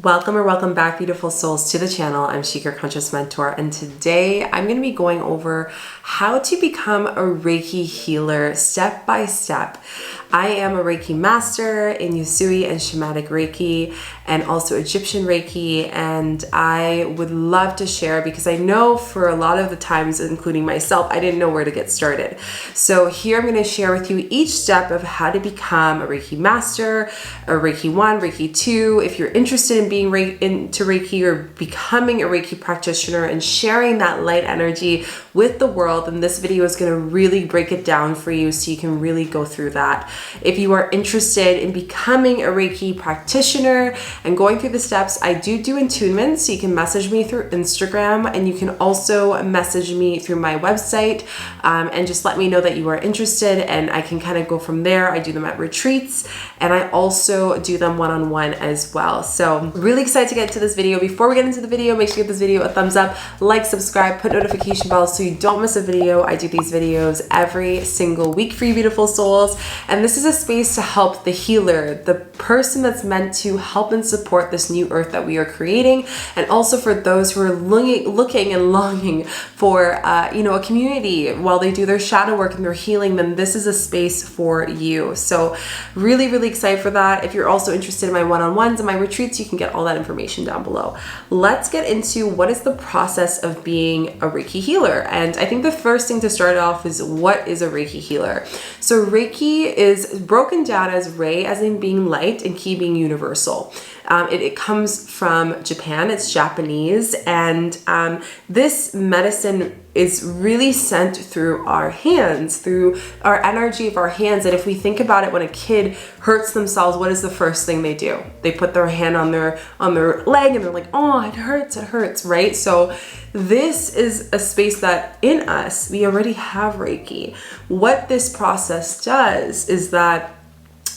Welcome or welcome back, beautiful souls, to the channel. I'm Chica, Conscious Mentor, and today I'm going to be going over how to become a Reiki healer step by step. I am a Reiki master in Usui and Shamanic Reiki and also Egyptian Reiki, and I would love to share because I know for a lot of the times, including myself, I didn't know where to get started. So here I'm going to share with you each step of how to become a Reiki master, a Reiki One, Reiki Two. If you're interested in being into Reiki or becoming a Reiki practitioner and sharing that light energy with the world, then this video is going to really break it down for you so you can really go through that. If you are interested in becoming a Reiki practitioner and going through the steps, I do attunements, so you can message me through Instagram, and you can also message me through my website and just let me know that you are interested, and I can kind of go from there. I do them at retreats, and I also do them one-on-one as well. So really excited to get into this video. Before we get into the video, make sure you give this video a thumbs up, like, subscribe, put notification bells so you don't miss a video. I do these videos every single week for you beautiful souls, and this is a space to help the healer, the person that's meant to help and support this new earth that we are creating, and also for those who are looking and longing for a community while they do their shadow work and their healing. Then this is a space for you. So really excited for that. If you're also interested in my one-on-ones and my retreats, you can get all that information down below. Let's get into what is the process of being a Reiki healer. And I think the first thing to start off is, what is a Reiki healer? So Reiki is broken down as Rei as in being light and Ki being universal. It comes from Japan, it's Japanese, and this medicine is really sent through our hands, through our energy of our hands. And if we think about it, when a kid hurts themselves, what is the first thing they do? They put their hand on their leg and they're like, oh, it hurts, right? So this is a space that in us, we already have Reiki. What this process does is that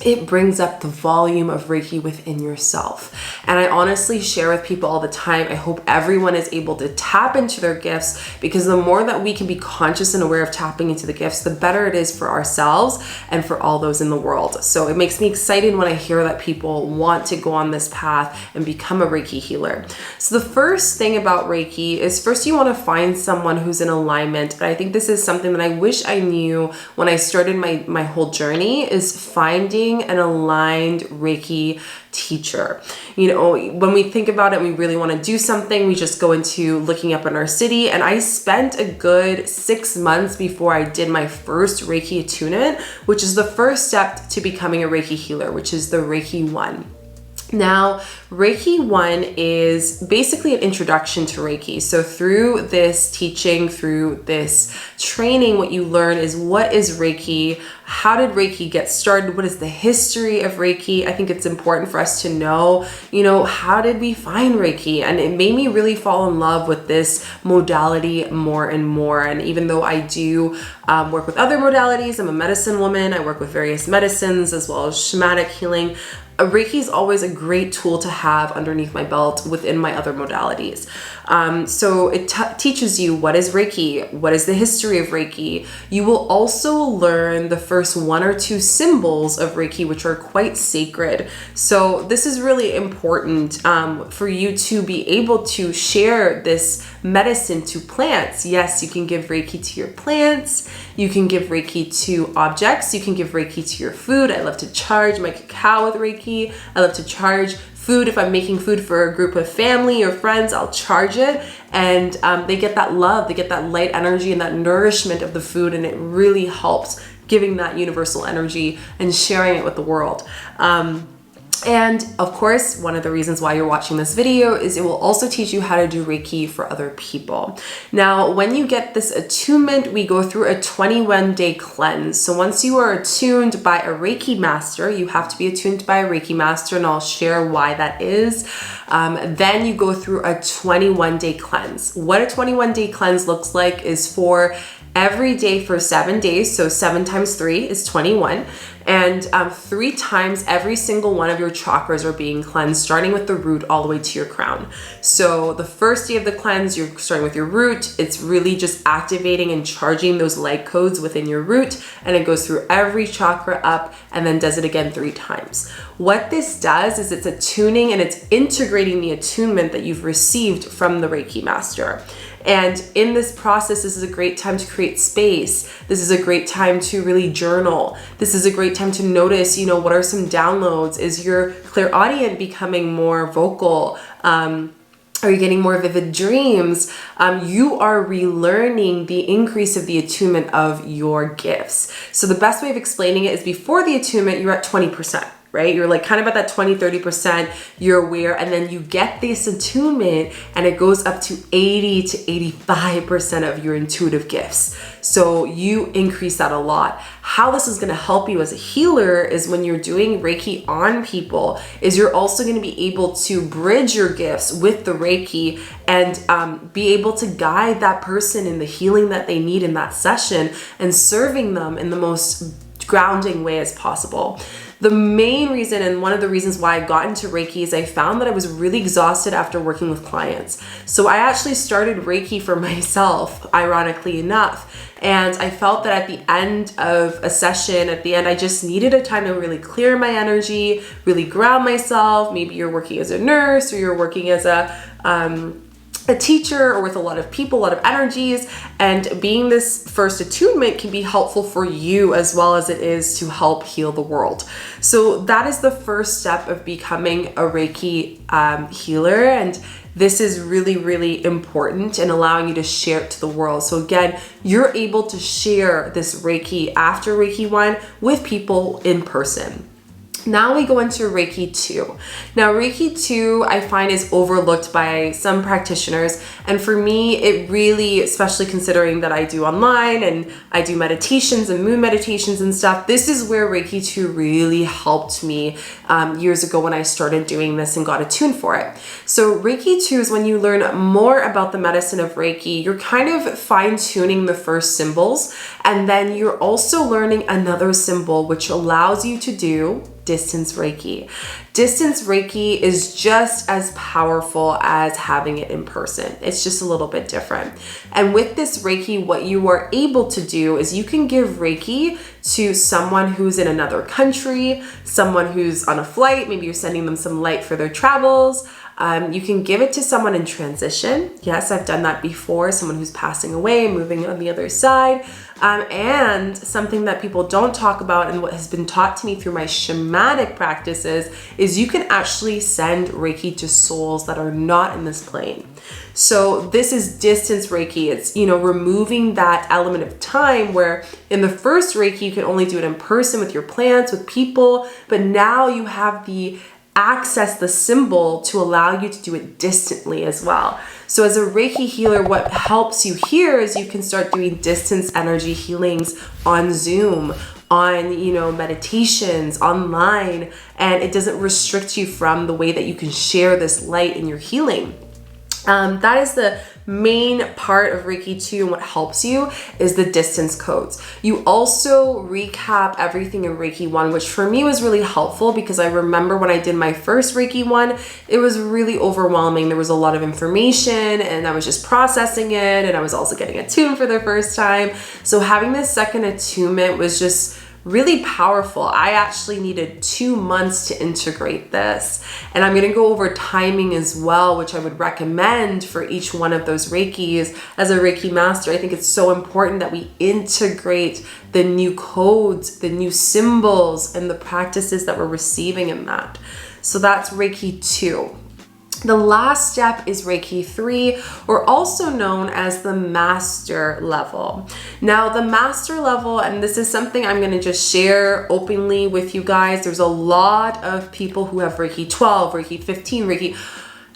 it brings up the volume of Reiki within yourself. And I honestly share with people all the time, I hope everyone is able to tap into their gifts, because the more that we can be conscious and aware of tapping into the gifts, the better it is for ourselves and for all those in the world. So it makes me excited when I hear that people want to go on this path and become a Reiki healer. So the first thing about Reiki is, first you want to find someone who's in alignment. And I think this is something that I wish I knew when I started my whole journey, is finding an aligned Reiki teacher. You know, when we think about it, we really want to do something, we just go into looking up in our city. And I spent a good 6 months before I did my first Reiki attunement, which is the first step to becoming a Reiki healer, which is the Reiki One. Now, Reiki One is basically an introduction to Reiki. So through this teaching, through this training, what you learn is, what is Reiki? How did Reiki get started? What is the history of Reiki? I think it's important for us to know, how did we find Reiki? And it made me really fall in love with this modality more and more. And even though I do work with other modalities, I'm a medicine woman, I work with various medicines as well as shamanic healing, Reiki is always a great tool to have underneath my belt within my other modalities. So it teaches you, what is Reiki? What is the history of Reiki? You will also learn the first 1 or 2 symbols of Reiki, which are quite sacred. So this is really important for you to be able to share this medicine to plants. Yes, you can give Reiki to your plants. You can give Reiki to objects. You can give Reiki to your food. I love to charge my cacao with Reiki. I love to charge food. If I'm making food for a group of family or friends, I'll charge it. And they get that love, they get that light energy and that nourishment of the food. And it really helps giving that universal energy and sharing it with the world. And of course, one of the reasons why you're watching this video is it will also teach you how to do Reiki for other people. Now, when you get this attunement, we go through a 21-day cleanse. So once you are attuned by a Reiki master, you have to be attuned by a Reiki master, and I'll share why that is. Then you go through a 21-day cleanse. What a 21-day cleanse looks like is for every day for 7 days. So 7 times 3 is 21. And 3 times every single one of your chakras are being cleansed, starting with the root all the way to your crown. So the first day of the cleanse, you're starting with your root. It's really just activating and charging those light codes within your root, and it goes through every chakra up and then does it again 3 times. What this does is it's attuning and it's integrating the attunement that you've received from the Reiki master. And in this process, this is a great time to create space. This is a great time to really journal. This is a great time to notice, what are some downloads? Is your clairaudient becoming more vocal? Are you getting more vivid dreams? You are relearning the increase of the attunement of your gifts. So the best way of explaining it is before the attunement, you're at 20%. Right? You're like kind of at that 20-30%, you're aware, and then you get this attunement and it goes up to 80 to 85% of your intuitive gifts. So you increase that a lot. How this is going to help you as a healer is when you're doing Reiki on people, is you're also going to be able to bridge your gifts with the Reiki and be able to guide that person in the healing that they need in that session and serving them in the most grounding way as possible. The main reason, and one of the reasons why I got into Reiki, is I found that I was really exhausted after working with clients. So I actually started Reiki for myself, ironically enough. And I felt that at the end of a session, I just needed a time to really clear my energy, really ground myself. Maybe you're working as a nurse or you're working as a teacher or with a lot of people, a lot of energies, and being this first attunement can be helpful for you as well as it is to help heal the world. So that is the first step of becoming a Reiki healer, and this is really, really important in allowing you to share it to the world. So again, you're able to share this Reiki after Reiki One with people in person. Now we go into Reiki 2. Now Reiki 2 I find is overlooked by some practitioners, and for me it really, especially considering that I do online and I do meditations and moon meditations and stuff, this is where Reiki 2 really helped me years ago when I started doing this and got attuned for it. So Reiki 2 is when you learn more about the medicine of Reiki. You're kind of fine-tuning the first symbols, and then you're also learning another symbol which allows you to do distance Reiki. Distance Reiki is just as powerful as having it in person. It's just a little bit different. And with this Reiki, what you are able to do is you can give Reiki to someone who's in another country, someone who's on a flight, maybe you're sending them some light for their travels. You can give it to someone in transition. Yes, I've done that before. Someone who's passing away, moving on the other side. And something that people don't talk about and what has been taught to me through my shamanic practices is you can actually send Reiki to souls that are not in this plane. So this is distance Reiki. It's, removing that element of time where in the first Reiki, you can only do it in person with your plants, with people, but now you have the access, the symbol to allow you to do it distantly as well. So as a Reiki healer, what helps you here is you can start doing distance energy healings on Zoom, on, meditations, online, and it doesn't restrict you from the way that you can share this light in your healing. That is the main part of Reiki 2, and what helps you is the distance codes. You also recap everything in Reiki 1, which for me was really helpful because I remember when I did my first Reiki 1, it was really overwhelming. There was a lot of information and I was just processing it, and I was also getting attuned for the first time. So having this second attunement was just really powerful. I actually needed 2 months to integrate this. And I'm going to go over timing as well, which I would recommend for each one of those Reikis. As a Reiki master, I think it's so important that we integrate the new codes, the new symbols, and the practices that we're receiving in that. So that's Reiki 2. The last step is Reiki 3, or also known as the master level. Now, the master level, and this is something I'm going to just share openly with you guys. There's a lot of people who have Reiki 12, Reiki 15, Reiki,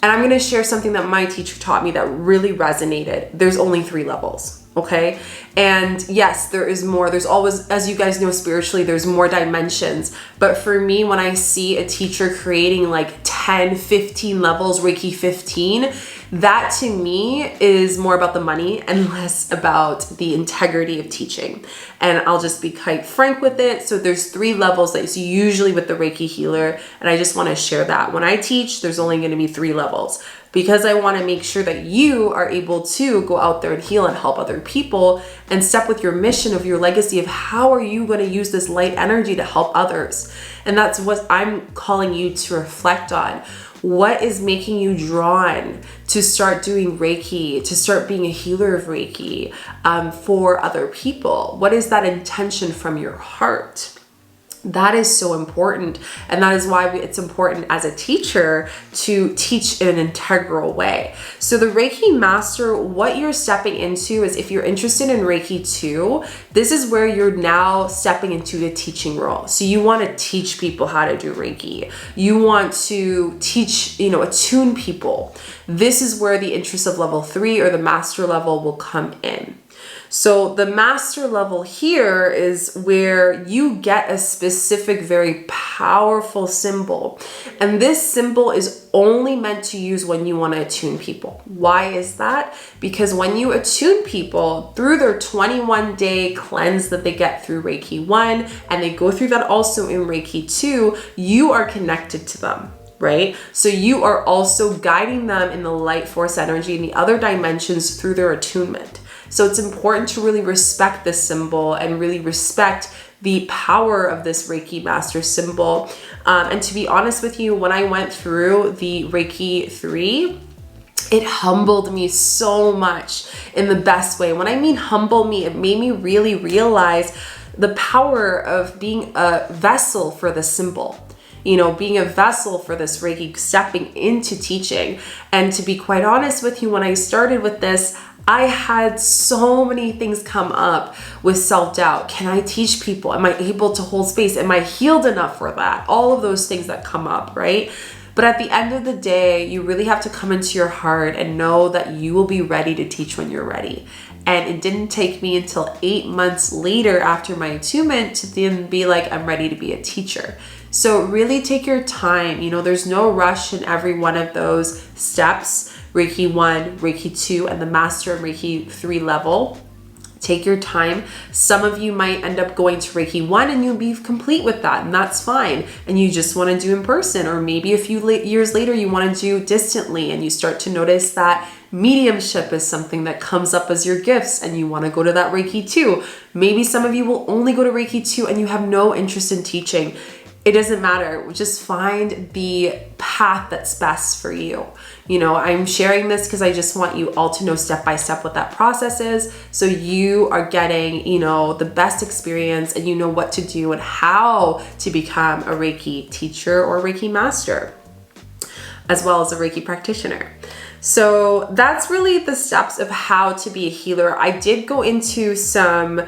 and I'm going to share something that my teacher taught me that really resonated. There's only 3 levels. Okay. And yes, there is more. There's always, as you guys know, spiritually, there's more dimensions. But for me, when I see a teacher creating like 10 10, 15 levels, Reiki 15, that to me is more about the money and less about the integrity of teaching. And I'll just be quite frank with it. So there's 3 levels that you see usually with the Reiki Healer. And I just want to share that. When I teach, there's only going to be 3 levels, because I want to make sure that you are able to go out there and heal and help other people and step with your mission of your legacy of how are you going to use this light energy to help others. And that's what I'm calling you to reflect on. What is making you drawn to start doing Reiki, to start being a healer of Reiki for other people? What is that intention from your heart? That is so important. And that is why it's important as a teacher to teach in an integral way. So the Reiki Master, what you're stepping into is, if you're interested in Reiki 2, this is where you're now stepping into the teaching role. So you want to teach people how to do Reiki. You want to teach, attune people. This is where the interest of level 3 or the master level will come in. So the master level here is where you get a specific, very powerful symbol. And this symbol is only meant to use when you want to attune people. Why is that? Because when you attune people through their 21-day cleanse that they get through Reiki 1, and they go through that also in Reiki 2, you are connected to them. Right? So you are also guiding them in the light force energy and the other dimensions through their attunement. So it's important to really respect this symbol and really respect the power of this Reiki Master symbol. And to be honest with you, when I went through the Reiki 3, it humbled me so much in the best way. When I mean humble me, it made me really realize the power of being a vessel for the symbol. Being a vessel for this Reiki, stepping into teaching. And to be quite honest with you, when I started with this, I had so many things come up with self-doubt. Can I teach people? Am I able to hold space? Am I healed enough for that? All of those things that come up, right? But at the end of the day, you really have to come into your heart and know that you will be ready to teach when you're ready. And it didn't take me until 8 months later after my attunement to then be like, I'm ready to be a teacher. So really take your time. There's no rush in every one of those steps. Reiki 1, Reiki 2, and the Master and Reiki 3 level. Take your time. Some of you might end up going to Reiki 1 and you'll be complete with that, and that's fine. And you just want to do in person, or maybe a few years later you want to do distantly, and you start to notice that mediumship is something that comes up as your gifts and you want to go to that Reiki 2. Maybe some of you will only go to Reiki 2 and you have no interest in teaching. It doesn't matter. Just find the path that's best for you. I'm sharing this because I just want you all to know step by step what that process is. So you are getting, the best experience, and you know what to do and how to become a Reiki teacher or Reiki master, as well as a Reiki practitioner. So that's really the steps of how to be a healer. I did go into some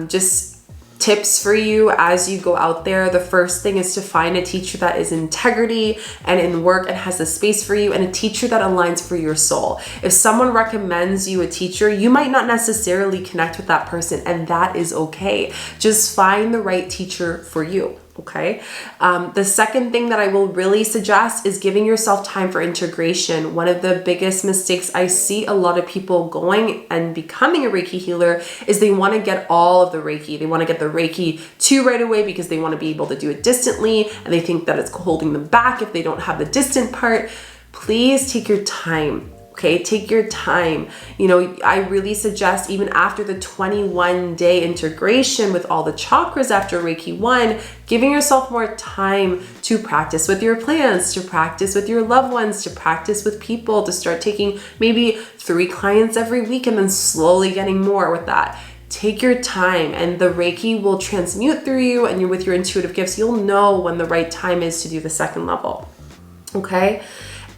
just tips for you as you go out there. The first thing is to find a teacher that is integrity and in work and has the space for you, and a teacher that aligns for your soul. If someone recommends you a teacher, you might not necessarily connect with that person, and that is okay. Just find the right teacher for you. Okay. The second thing that I will really suggest is giving yourself time for integration. One of the biggest mistakes I see a lot of people going and becoming a Reiki healer is they want to get all of the Reiki. They want to get the Reiki 2 right away because they want to be able to do it distantly, and they think that it's holding them back if they don't have the distant part. Please take your time. Okay, take your time. I really suggest, even after the 21-day integration with all the chakras after Reiki 1, giving yourself more time to practice with your plants, to practice with your loved ones, to practice with people, to start taking maybe 3 clients every week and then slowly getting more with that. Take your time, and the Reiki will transmute through you, and you're with your intuitive gifts. You'll know when the right time is to do the second level. Okay?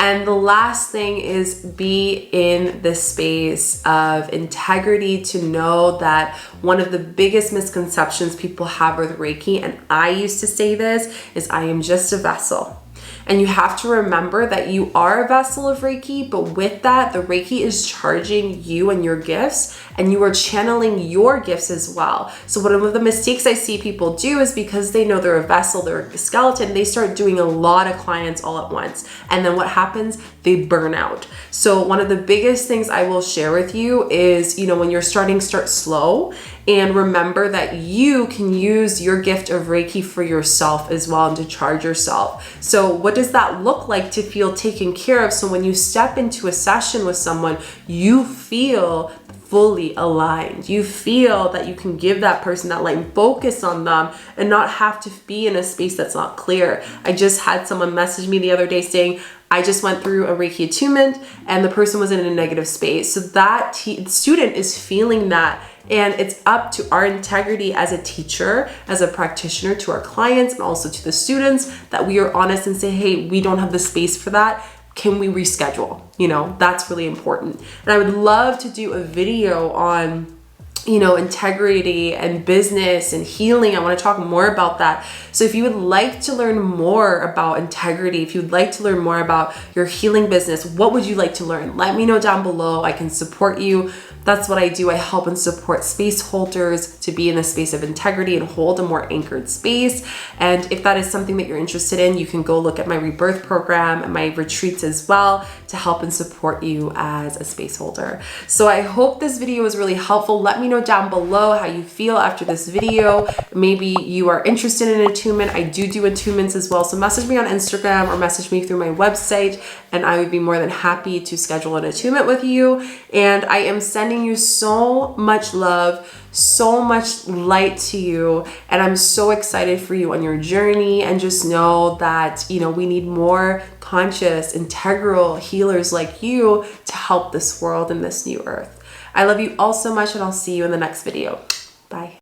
And the last thing is be in the space of integrity, to know that one of the biggest misconceptions people have with Reiki, and I used to say this, is I am just a vessel. And you have to remember that you are a vessel of Reiki, but with that, the Reiki is charging you and your gifts, and you are channeling your gifts as well. So one of the mistakes I see people do is because they know they're a vessel, they're a skeleton, they start doing a lot of clients all at once. And then what happens? They burn out. So one of the biggest things I will share with you is, when you're starting, start slow, and remember that you can use your gift of Reiki for yourself as well and to charge yourself. So what does that look like to feel taken care of? So when you step into a session with someone, you feel fully aligned. You feel that you can give that person that light and focus on them and not have to be in a space that's not clear. I just had someone message me the other day saying, I just went through a Reiki attunement and the person was in a negative space. So that student is feeling that. And it's up to our integrity as a teacher, as a practitioner, to our clients and also to the students, that we are honest and say, hey, we don't have the space for that. Can we reschedule? That's really important. And I would love to do a video on integrity and business and healing. I want to talk more about that. So if you would like to learn more about integrity, if you would like to learn more about your healing business, what would you like to learn? Let me know down below. I can support you. That's what I do. I help and support space holders to be in a space of integrity and hold a more anchored space. And if that is something that you're interested in, you can go look at my rebirth program and my retreats as well to help and support you as a space holder. So I hope this video was really helpful. Let me know down below how you feel after this video. Maybe you are interested in attunement. I do attunements as well. So message me on Instagram or message me through my website, and I would be more than happy to schedule an attunement with you. And I am sending you so much love, so much light to you, and I'm so excited for you on your journey. And just know that we need more conscious, integral healers like you to help this world and this new earth. I love you all so much, and I'll see you in the next video. Bye.